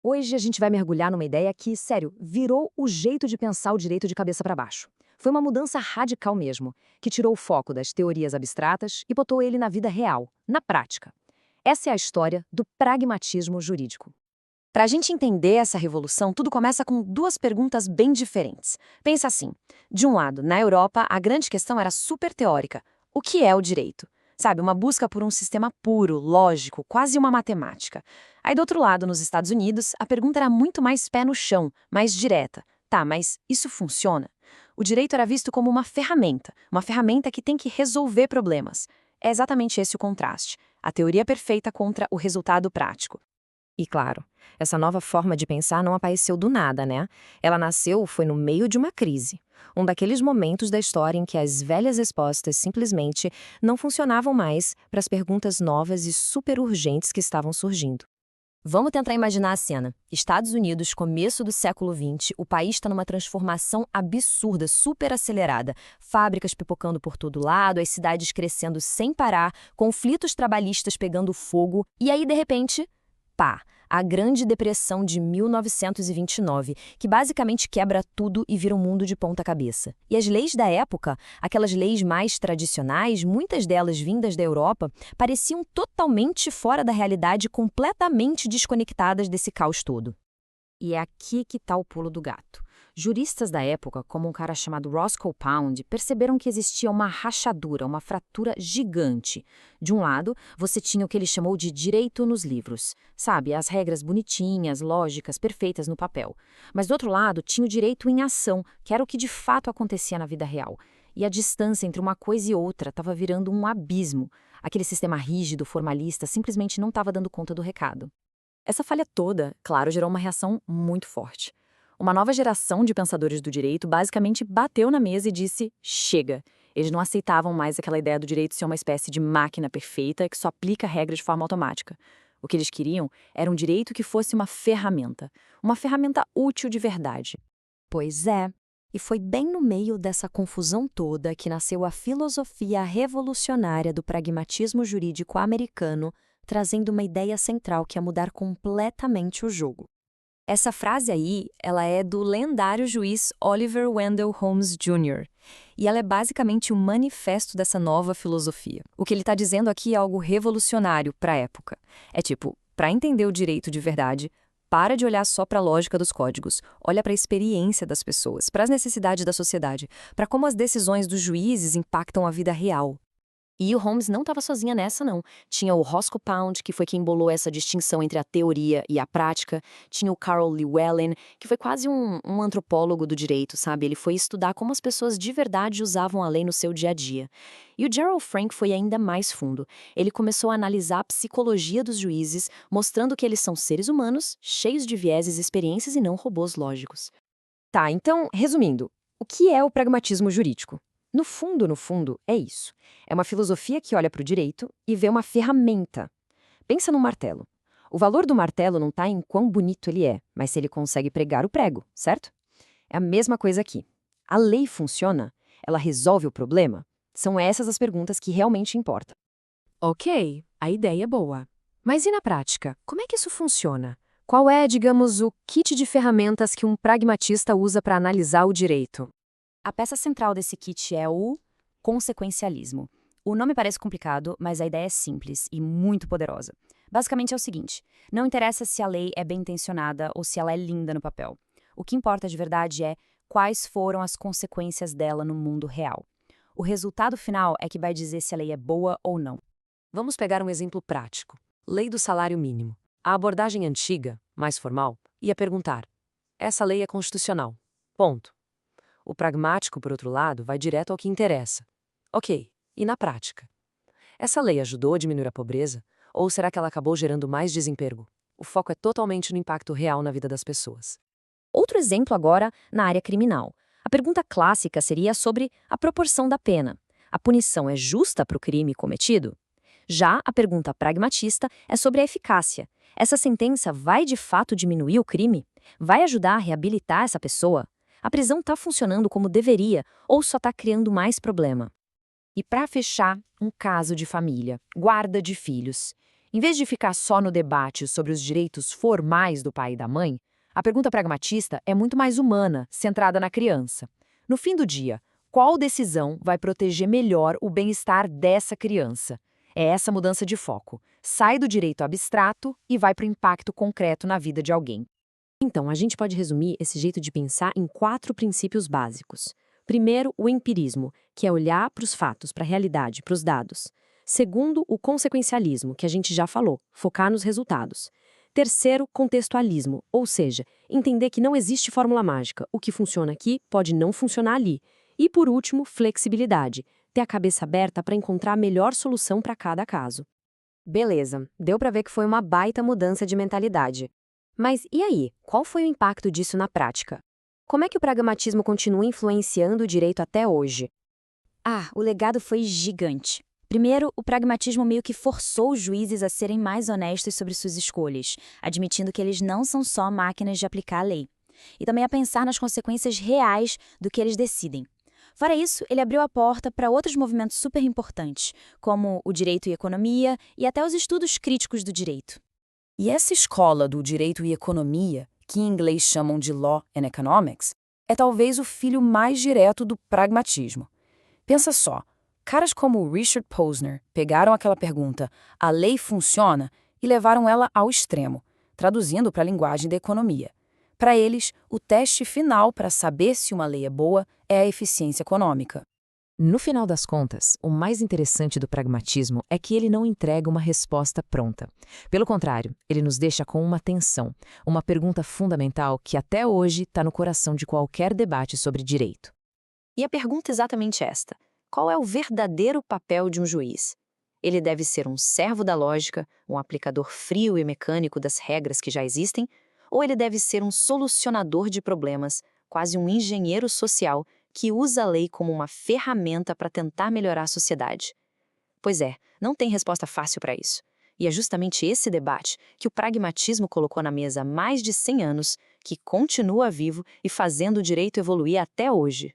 Hoje a gente vai mergulhar numa ideia que, sério, virou o jeito de pensar o direito de cabeça para baixo. Foi uma mudança radical mesmo, que tirou o foco das teorias abstratas e botou ele na vida real, na prática. Essa é a história do pragmatismo jurídico. Para a gente entender essa revolução, tudo começa com duas perguntas bem diferentes. Pensa assim: de um lado, na Europa, a grande questão era super teórica. O que é o direito? Sabe, uma busca por um sistema puro, lógico, quase uma matemática. Aí, do outro lado, nos Estados Unidos, a pergunta era muito mais pé no chão, mais direta. Tá, mas isso funciona? O direito era visto como uma ferramenta que tem que resolver problemas. É exatamente esse o contraste: a teoria perfeita contra o resultado prático. E claro, essa nova forma de pensar não apareceu do nada, né? Ela nasceu foi no meio de uma crise. Um daqueles momentos da história em que as velhas respostas simplesmente não funcionavam mais para as perguntas novas e super urgentes que estavam surgindo. Vamos tentar imaginar a cena. Estados Unidos, começo do século XX, o país está numa transformação absurda, super acelerada. Fábricas pipocando por todo lado, as cidades crescendo sem parar, conflitos trabalhistas pegando fogo, e aí, de repente, pá, a Grande Depressão de 1929, que basicamente quebra tudo e vira um mundo de ponta cabeça. E as leis da época, aquelas leis mais tradicionais, muitas delas vindas da Europa, pareciam totalmente fora da realidade, completamente desconectadas desse caos todo. E é aqui que está o pulo do gato. Juristas da época, como um cara chamado Roscoe Pound, perceberam que existia uma rachadura, uma fratura gigante. De um lado, você tinha o que ele chamou de direito nos livros. Sabe, as regras bonitinhas, lógicas, perfeitas no papel. Mas do outro lado, tinha o direito em ação, que era o que de fato acontecia na vida real. E a distância entre uma coisa e outra estava virando um abismo. Aquele sistema rígido, formalista, simplesmente não estava dando conta do recado. Essa falha toda, claro, gerou uma reação muito forte. Uma nova geração de pensadores do direito basicamente bateu na mesa e disse: chega! Eles não aceitavam mais aquela ideia do direito ser uma espécie de máquina perfeita que só aplica regras de forma automática. O que eles queriam era um direito que fosse uma ferramenta útil de verdade. Pois é, e foi bem no meio dessa confusão toda que nasceu a filosofia revolucionária do pragmatismo jurídico americano, trazendo uma ideia central que é mudar completamente o jogo. Essa frase aí, ela é do lendário juiz Oliver Wendell Holmes Jr. E ela é basicamente um manifesto dessa nova filosofia. O que ele está dizendo aqui é algo revolucionário para a época. É tipo, para entender o direito de verdade, para de olhar só para a lógica dos códigos, olha para a experiência das pessoas, para as necessidades da sociedade, para como as decisões dos juízes impactam a vida real. E o Holmes não estava sozinha nessa, não. Tinha o Roscoe Pound, que foi quem bolou essa distinção entre a teoria e a prática. Tinha o Carol Llewellyn, que foi quase um antropólogo do direito, sabe? Ele foi estudar como as pessoas de verdade usavam a lei no seu dia a dia. E o Gerald Frank foi ainda mais fundo. Ele começou a analisar a psicologia dos juízes, mostrando que eles são seres humanos, cheios de vieses, experiências e não robôs lógicos. Tá, então, resumindo, o que é o pragmatismo jurídico? No fundo, é isso. É uma filosofia que olha para o direito e vê uma ferramenta. Pensa no martelo. O valor do martelo não está em quão bonito ele é, mas se ele consegue pregar o prego, certo? É a mesma coisa aqui. A lei funciona? Ela resolve o problema? São essas as perguntas que realmente importam. Ok, a ideia é boa. Mas e na prática? Como é que isso funciona? Qual é, digamos, o kit de ferramentas que um pragmatista usa para analisar o direito? A peça central desse kit é o consequencialismo. O nome parece complicado, mas a ideia é simples e muito poderosa. Basicamente é o seguinte: não interessa se a lei é bem intencionada ou se ela é linda no papel. O que importa de verdade é quais foram as consequências dela no mundo real. O resultado final é que vai dizer se a lei é boa ou não. Vamos pegar um exemplo prático. Lei do salário mínimo. A abordagem antiga, mais formal, ia perguntar: essa lei é constitucional. Ponto. O pragmático, por outro lado, vai direto ao que interessa. Ok, e na prática? Essa lei ajudou a diminuir a pobreza? Ou será que ela acabou gerando mais desemprego? O foco é totalmente no impacto real na vida das pessoas. Outro exemplo agora na área criminal. A pergunta clássica seria sobre a proporção da pena. A punição é justa para o crime cometido? Já a pergunta pragmatista é sobre a eficácia. Essa sentença vai de fato diminuir o crime? Vai ajudar a reabilitar essa pessoa? A prisão está funcionando como deveria ou só está criando mais problema? E para fechar, um caso de família, guarda de filhos. Em vez de ficar só no debate sobre os direitos formais do pai e da mãe, a pergunta pragmatista é muito mais humana, centrada na criança. No fim do dia, qual decisão vai proteger melhor o bem-estar dessa criança? É essa mudança de foco. Sai do direito abstrato e vai para o impacto concreto na vida de alguém. Então, a gente pode resumir esse jeito de pensar em 4 princípios básicos. Primeiro, o empirismo, que é olhar para os fatos, para a realidade, para os dados. Segundo, o consequencialismo, que a gente já falou, focar nos resultados. Terceiro, contextualismo, ou seja, entender que não existe fórmula mágica, o que funciona aqui pode não funcionar ali. E por último, flexibilidade, ter a cabeça aberta para encontrar a melhor solução para cada caso. Beleza, deu para ver que foi uma baita mudança de mentalidade. Mas e aí, qual foi o impacto disso na prática? Como é que o pragmatismo continua influenciando o direito até hoje? O legado foi gigante. Primeiro, o pragmatismo meio que forçou os juízes a serem mais honestos sobre suas escolhas, admitindo que eles não são só máquinas de aplicar a lei. E também a pensar nas consequências reais do que eles decidem. Fora isso, ele abriu a porta para outros movimentos super importantes, como o direito e economia e até os estudos críticos do direito. E essa escola do direito e economia, que em inglês chamam de Law and Economics, é talvez o filho mais direto do pragmatismo. Pensa só, caras como Richard Posner pegaram aquela pergunta, a lei funciona, e levaram ela ao extremo, traduzindo para a linguagem da economia. Para eles, o teste final para saber se uma lei é boa é a eficiência econômica. No final das contas, o mais interessante do pragmatismo é que ele não entrega uma resposta pronta. Pelo contrário, ele nos deixa com uma tensão, uma pergunta fundamental que até hoje está no coração de qualquer debate sobre direito. E a pergunta é exatamente esta: qual é o verdadeiro papel de um juiz? Ele deve ser um servo da lógica, um aplicador frio e mecânico das regras que já existem, ou ele deve ser um solucionador de problemas, quase um engenheiro social que usa a lei como uma ferramenta para tentar melhorar a sociedade? Pois é, não tem resposta fácil para isso. E é justamente esse debate que o pragmatismo colocou na mesa há mais de 100 anos, que continua vivo e fazendo o direito evoluir até hoje.